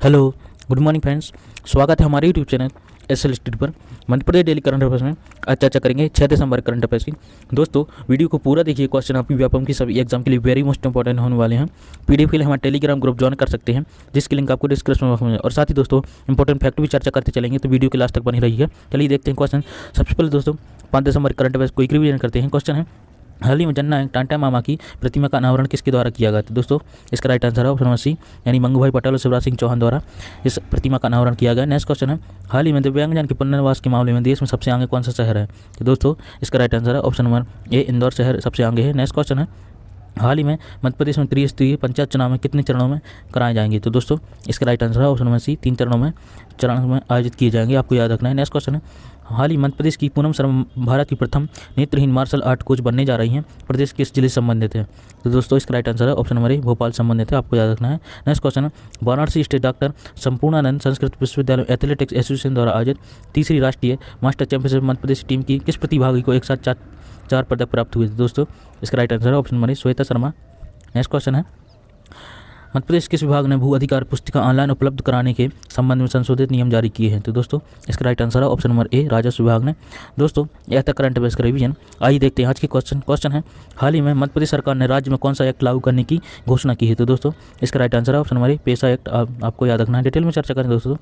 Hello, good morning friends. स्वागत है हमारे यूट्यूब चैनल एसएल स्टडी पर। Madhya Pradesh daily current affairs में आज चर्चा करेंगे 6 दिसंबर करंट अफेयर्स की। दोस्तों, वीडियो को पूरा देखिए। क्वेश्चन आपकी व्यापम की सभी एग्जाम के लिए वेरी मोस्ट इंपॉर्टेंट होने वाले हैं। पीडीएफ के लिए हमारे टेलीग्राम ग्रुप ज्वाइन कर सकते हैं, जिसकी लिंक आपको डिस्क्रिप्शन में मिलेगा। और साथ ही दोस्तों, इंपॉर्टेंट फैक्ट भी चर्चा करते चलेंगे, तो वीडियो के लास्ट तक बनी रहिएगा। चलिए देखते हैं क्वेश्चन। सबसे पहले दोस्तों 5 दिसंबर करंट अफेयर्स क्विक रिवीजन करते हैं। क्वेश्चन है, हाल ही में जननायक टांटा मामा की प्रतिमा का अनावरण किसके द्वारा किया गया? तो दोस्तों इसका राइट आंसर है ऑप्शन नंबर सी, यानी मंगूभाई पटेल और शिवराज सिंह चौहान द्वारा इस प्रतिमा का अनावरण किया गया। नेक्स्ट क्वेश्चन है, हाल ही में दिव्यांगजन के पुनर्वास के मामले में देश में सबसे आगे कौन सा शहर है? तो दोस्तों इसका राइट आंसर है ऑप्शन नंबर ए, इंदौर शहर सबसे आगे है। नेक्स्ट क्वेश्चन है, हाल ही में मध्य प्रदेश में त्रिस्तरीय पंचायत चुनाव में कितने चरणों में कराए जाएंगे? तो दोस्तों इसका राइट आंसर है ऑप्शन नंबर सी, 3 चरणों में आयोजित किए जाएंगे, आपको याद रखना है। नेक्स्ट क्वेश्चन है, हाल ही मध्य प्रदेश की पूनम शर्मा भारत की प्रथम नेत्रहीन मार्शल आर्ट कोच बनने जा रही हैं, प्रदेश किस जिले से संबंधित है? तो दोस्तों इसका राइट आंसर है ऑप्शन नंबर ए, भोपाल संबंधित है, आपको याद रखना है। नेक्स्ट क्वेश्चन है, वाराणसी स्टेट डॉक्टर संपूर्णानंद संस्कृत विश्वविद्यालय एथलेटिक्स एसोसिएशन द्वारा आयोजित तीसरी राष्ट्रीय master championship Madhya Pradesh team की किस प्रतिभागी को एक साथ चार पदक प्राप्त हुए थे? दोस्तों इसका राइट आंसर है ऑप्शन नंबर ए, श्वेता शर्मा। नेक्स्ट क्वेश्चन है, मध्य प्रदेश किस विभाग ने भू अधिकार पुस्तिका ऑनलाइन उपलब्ध कराने के संबंध में संशोधित नियम जारी किए हैं? तो दोस्तों इसका राइट आंसर है ऑप्शन नंबर ए, राजस्व विभाग ने। दोस्तों यह था करंट अफेयर्स का रिवीजन। आइए देखते हैं आज के क्वेश्चन है, हाल ही में मध्य प्रदेश सरकार ने राज्य में कौन सा एक्ट लागू करने की घोषणा की है? तो दोस्तों इसका राइट आंसर है ऑप्शन नंबर ए, पेशा एक्ट, आपको याद रखना है। डिटेल में चर्चा करें दोस्तों।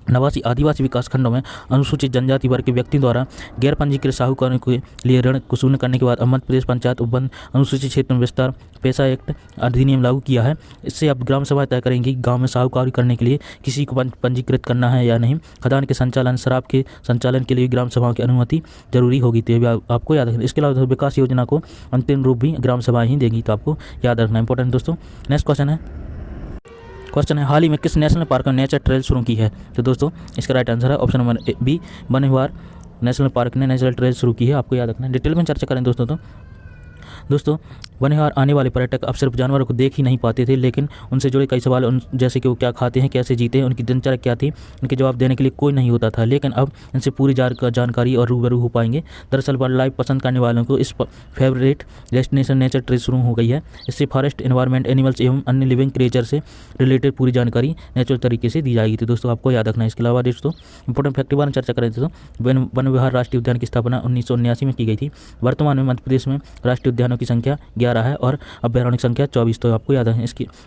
नवासी आदिवासी विकास खंडों में अनुसूचित जनजाति वर्ग के व्यक्ति द्वारा गैर पंजीकृत साहूकारों के लिए ऋण वसूलने करने के बाद मध्य प्रदेश पंचायत उपबंध अनुसूचित क्षेत्र में विस्तार पेशा एक्ट अधिनियम लागू किया है। इससे अब ग्राम सभा तय करेंगी गांव में साहूकारी करने के लिए किसी को पंजीकृत करना है या नहीं। खदान के संचालन, शराब के संचालन के लिए ग्राम सभाओं की अनुमति जरूरी होगी, तो ये भी आपको याद रखना। इसके अलावा विकास योजना को अंतिम रूप भी ग्राम सभाएं ही देगी, तो आपको याद रखना इंपॉर्टेंट दोस्तों। नेक्स्ट क्वेश्चन है, हाल ही में किस नेशनल पार्क में नेचर ट्रेल शुरू की है? तो दोस्तों इसका राइट आंसर है ऑप्शन नंबर बी, वन विहार नेशनल पार्क ने नेचुरल ट्रेल शुरू की है, आपको याद रखना है। डिटेल में चर्चा करें दोस्तों वन विहार आने वाले पर्यटक अब सिर्फ जानवरों को देख ही नहीं पाते थे, लेकिन उनसे जुड़े कई सवाल जैसे कि वो क्या खाते हैं, कैसे जीते हैं, उनकी दिनचर्या क्या थी, उनके जवाब देने के लिए कोई नहीं होता था। लेकिन अब इनसे पूरी जानकारी और रूबरू हो पाएंगे। दरअसल वाइल्ड लाइफ पसंद करने वालों को इस फेवरेट डेस्टिनेशन नेचर ट्रेल शुरू हो गई है। इससे फॉरेस्ट एनवायरनमेंट, एनिमल्स एवं अन्य लिविंग क्रिएचर से रिलेटेड पूरी जानकारी नेचुरल तरीके से दी जाएगी, तो दोस्तों आपको याद रखना है। इसके अलावा दोस्तों इंपॉर्टेंट फैक्ट के बारे में चर्चा करें तो वन विहार राष्ट्रीय उद्यान की स्थापना 1979 में की गई थी। वर्तमान में मध्य प्रदेश में राष्ट्रीय उद्यानों की संख्या 11 है और अभ्यारण्य संख्या 24, तो आपको याद रखना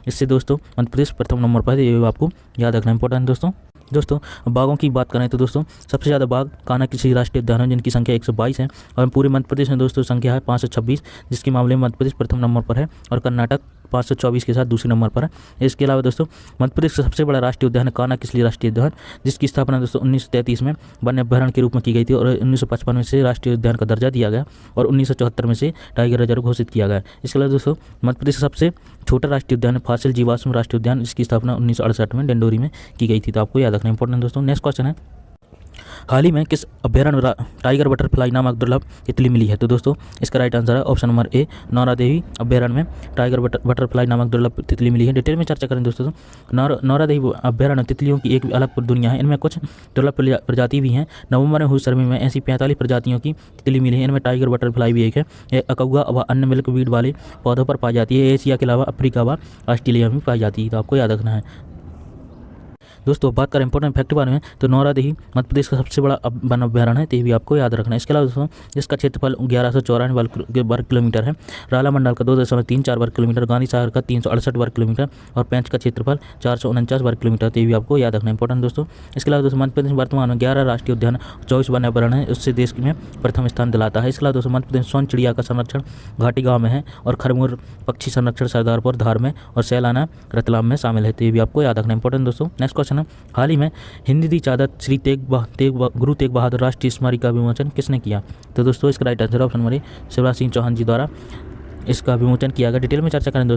इससे दोस्तों मध्य प्रदेश प्रथम नंबर पर है, ये आपको याद रखना इंपॉर्टेंट दोस्तों। बाघों की बात करें तो दोस्तों सबसे ज़्यादा बाघ कान्हा-किसली राष्ट्रीय उद्यान है, जिनकी संख्या 122 है। और पूरे मध्य प्रदेश में दोस्तों संख्या है 526, जिसके मामले में मध्य प्रदेश प्रथम नंबर पर है और कर्नाटक 524 के साथ दूसरे नंबर पर है। इसके अलावा दोस्तों मध्य प्रदेश का सबसे बड़ा राष्ट्रीय उद्यान है कान्हा-किसली राष्ट्रीय उद्यान, जिसकी स्थापना दोस्तों 1933 में वन्य अभ्यारण्य के रूप में की गई थी और 1955 में से राष्ट्रीय उद्यान का दर्जा दिया गया और 1974 में से टाइगर रिजर्व घोषित किया गया। इसके अलावा दोस्तों मध्य प्रदेश का सबसे छोटा राष्ट्रीय उद्यान है फासिल जीवाश्म राष्ट्रीय उद्यान, इसकी स्थापना 1968 में डिंडोरी में की गई थी, तो आपको याद रखना इंपॉर्टेंट दोस्तों। नेक्स्ट क्वेश्चन है, हाल ही में किस अभ्यारण्य टाइगर बटरफ्लाई नामक दुर्लभ तितली मिली है? तो दोस्तों इसका राइट आंसर है ऑप्शन नंबर ए, नौरा देवी अभ्यारण्य में टाइगर बटरफ्लाई नामक दुर्लभ तितली मिली है। डिटेल में चर्चा करें दोस्तों तो नौरा देवी अभ्यारण्य तितलियों की एक अलग दुनिया है। इनमें कुछ दुर्लभ प्रजाति भी हैं। नवंबर में हुई सर्वे में ऐसी 45 प्रजातियों की तितली मिली है। इनमें टाइगर बटरफ्लाई भी एक है। यह अकौआ व अन्य मिल्कवीड वाले पौधों पर पाई जाती है। एशिया के अलावा अफ्रीका व ऑस्ट्रेलिया में पाई जाती है, तो आपको याद रखना है दोस्तों। बात करें इंपॉर्टेंट फैक्ट के बारे में तो नौरादेही मध्य प्रदेश का सबसे बड़ा वन अभ्यारण्य है, तो ये भी आपको याद रखना है। इसके अलावा दोस्तों इसका क्षेत्रफल 1194 वर्ग किलोमीटर है। राला मंडल का 2.34 वर्ग किलोमीटर, गांधी सागर का 368 वर्ग किलोमीटर और पेंच का क्षेत्रफल 449 वर्ग किलोमीटर, तो ये भी आपको याद रखना है इंपॉर्टेंट दोस्तों। इसके अलावा दोस्तों मध्य प्रदेश वर्तमान में 11 राष्ट्रीय उद्यान 24 वन अभ्यारण्य है, उससे देश में प्रथम स्थान दिलाता है। इसके अलावा दोस्तों मध्य प्रदेश सोन चिड़िया का संरक्षण घाटी गाँव में है और खरमूर पक्षी संरक्षण सरदारपुर धार में और सैलाना रतलाम में शामिल है, तो ये भी आपको याद रखना इंपॉर्टेंट दोस्तों। नेक्स्ट क्वेश्चन है, हाल ही में हिंदी दी चादर श्री गुरु तेग बहादुर राष्ट्रीय स्मारक का विमोचन किसने किया? तो दोस्तों इसका right answer option number A, Shivraj Singh Chouhan ji द्वारा इसका विमोचन किया गया। डिटेल में चर्चा करें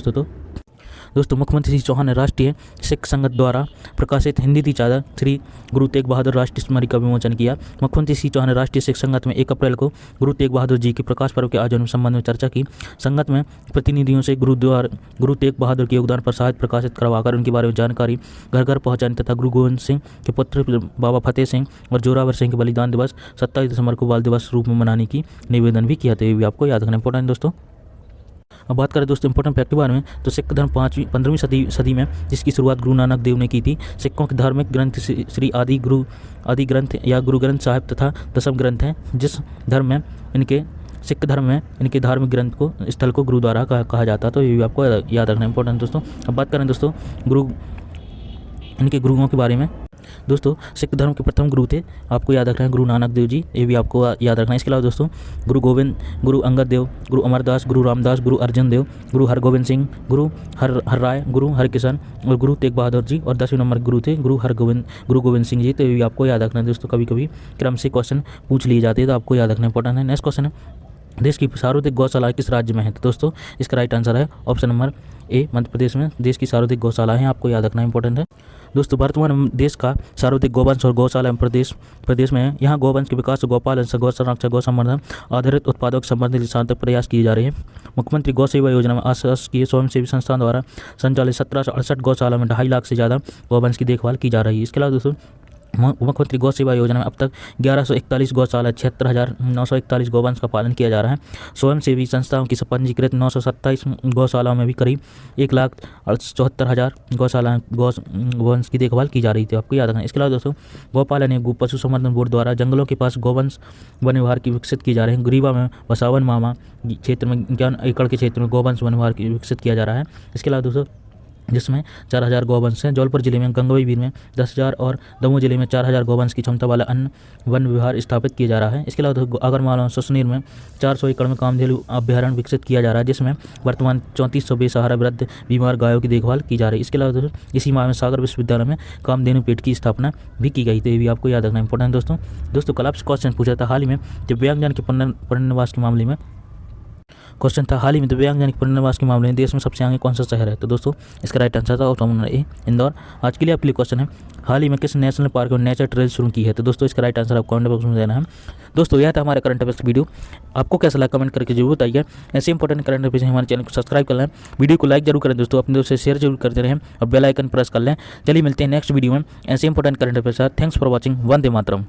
दोस्तों मुख्यमंत्री श्री चौहान ने राष्ट्रीय सिख संगत द्वारा प्रकाशित हिंदी दी चादर श्री गुरु तेग बहादुर राष्ट्रीय स्मारक का विमोचन किया। मुख्यमंत्री श्री चौहान ने राष्ट्रीय सिख संगत में 1 अप्रैल को गुरु तेग बहादुर जी के प्रकाश पर्व के आयोजन संबंध में चर्चा की। संगत में प्रतिनिधियों से गुरु तेग बहादुर के योगदान पर साहित्य प्रकाशित करवाकर उनके बारे में जानकारी घर घर पहुँचाने तथा गुरु गोविंद सिंह के पुत्र बाबा फतेह सिंह और जोरावर सिंह के बलिदान दिवस 27 दिसंबर को बाल दिवस रूप में मनाने की निवेदन भी किया था, ये भी आपको याद रखना इंपॉर्टेंट दोस्तों। अब बात करें दोस्तों इंपॉर्टेंट फैक्ट के बारे में, तो सिख धर्म 15वीं सदी में जिसकी शुरुआत गुरु नानक देव ने की थी। सिखों के धार्मिक ग्रंथ श्री आदि ग्रंथ या गुरु ग्रंथ साहिब तथा दशम ग्रंथ हैं। जिस धर्म में इनके सिख धर्म में इनके धार्मिक ग्रंथ को स्थल को गुरुद्वारा कहा जाता है। तो ये भी आपको याद रखना इंपॉर्टेंट दोस्तों। अब बात करें दोस्तों इनके गुरुओं के बारे में, दोस्तों सिख धर्म के प्रथम गुरु थे, आपको याद रखना है गुरु नानक देव जी, ये भी आपको याद रखना है। इसके अलावा दोस्तों गुरु गोविंद, गुरु अंगद देव, गुरु अमरदास, गुरु रामदास, गुरु अर्जन देव, गुरु हरगोविंद सिंह, गुरु हर राय, गुरु हरकिशन और गुरु तेग बहादुर जी, और 10वें नंबर गुरु थे गुरु गोविंद सिंह जी। तो ये भी आपको याद रखना है दोस्तों। कभी कभी क्रम से क्वेश्चन पूछ लिए जाते हैं, तो आपको याद रखना इंपॉर्टेंट है। नेक्स्ट क्वेश्चन है, देश की सर्वाधिक गौशाला किस राज्य में है? तो दोस्तों इसका राइट आंसर है ऑप्शन नंबर ए, मध्य प्रदेश में देश की सर्वाधिक गौशाला है, आपको याद रखना इंपॉर्टेंट है। दोस्तों वर्तमान में देश का सर्वाधिक गौवंश और गौशाला प्रदेश में है। यहाँ गौवंश के विकास, गौपालन, गौ संरक्षण, गौ संवर्धन आधारित उत्पादों के संबंधित सार्थक प्रयास किए जा रहे हैं। मुख्यमंत्री गौ सेवा योजना में अशासकीय स्वयंसेवी संस्थान द्वारा संचालित 1768 गौशाला में 2.5 लाख से ज़्यादा गौवंश की देखभाल की जा रही है। इसके अलावा दोस्तों मुख्यमंत्री गौ सेवा योजना में अब तक 1141 गौशाला 76,941 गौवंश का पालन किया जा रहा है। स्वयंसेवी संस्थाओं की पंजीकृत 927 गौशालाओं में भी करीब 1,74,000 गौवंश की देखभाल की जा रही थी, आपको याद रखना। इसके अलावा दोस्तों गौपालन एवं पशु संवर्धन बोर्ड द्वारा जंगलों के पास गौवंश वन विहार की विकसित की जा रहे हैं। रीवा में बसावन मामा क्षेत्र में 11 एकड़ के क्षेत्र में गौवंश वन विहार की विकसित किया जा रहा है। इसके अलावा दोस्तों जिसमें 4,000 गौवंश हैं। जौलपुर जिले में गंगोई में 10,000 और दमोह जिले में 4,000 गौवंश की क्षमता वाला अन्य वन विहार स्थापित किया जा रहा है। इसके अलावा आगरमालवा और सुसनेर में 400 एकड़ में कामधेनु अभ्यारण्य विकसित किया जा रहा है, जिसमें वर्तमान 3400 बेसहारा वृद्ध बीमार गायों की देखभाल की जा रही है। इसके अलावा इसी माह में सागर विश्वविद्यालय में कामधेनु पेट की स्थापना भी की गई, तो ये भी आपको याद रखना इंपॉर्टेंट दोस्तों कल आपसे क्वेश्चन पूछा था हाल ही में दिव्यांगजन के पुनर्वास के मामले में क्वेश्चन था, हाल ही में दिव्यांगजन के पुनर्वास के मामले में देश में सबसे आगे कौन सा शहर है? तो दोस्तों इसका राइट आंसर था ऑप्शन नंबर ए, इंदौर। आज के लिए आपके लिए क्वेश्चन है, हाल ही में किस नेशनल पार्क और नेचर ट्रेल शुरू की है? तो दोस्तों इसका राइट आंसर आपको कमेंट बॉक्स में देना है। दोस्तों यह था हमारा करंट अफेयर्स वीडियो, आपको कैसा लगा कमेंट करके जरूर बताइए। ऐसे इंपॉर्टेंट करंट अफेयर्स हमारे चैनल को सब्सक्राइब कर लें, वीडियो को लाइक जरूर करें दोस्तों, अपने दोस्तों से शेयर जरूर करते रहें और बेल आइकन प्रेस कर लें। चलिए मिलते हैं नेक्स्ट वीडियो में ऐसे important current affairs. Thanks for watching. Vande Mataram.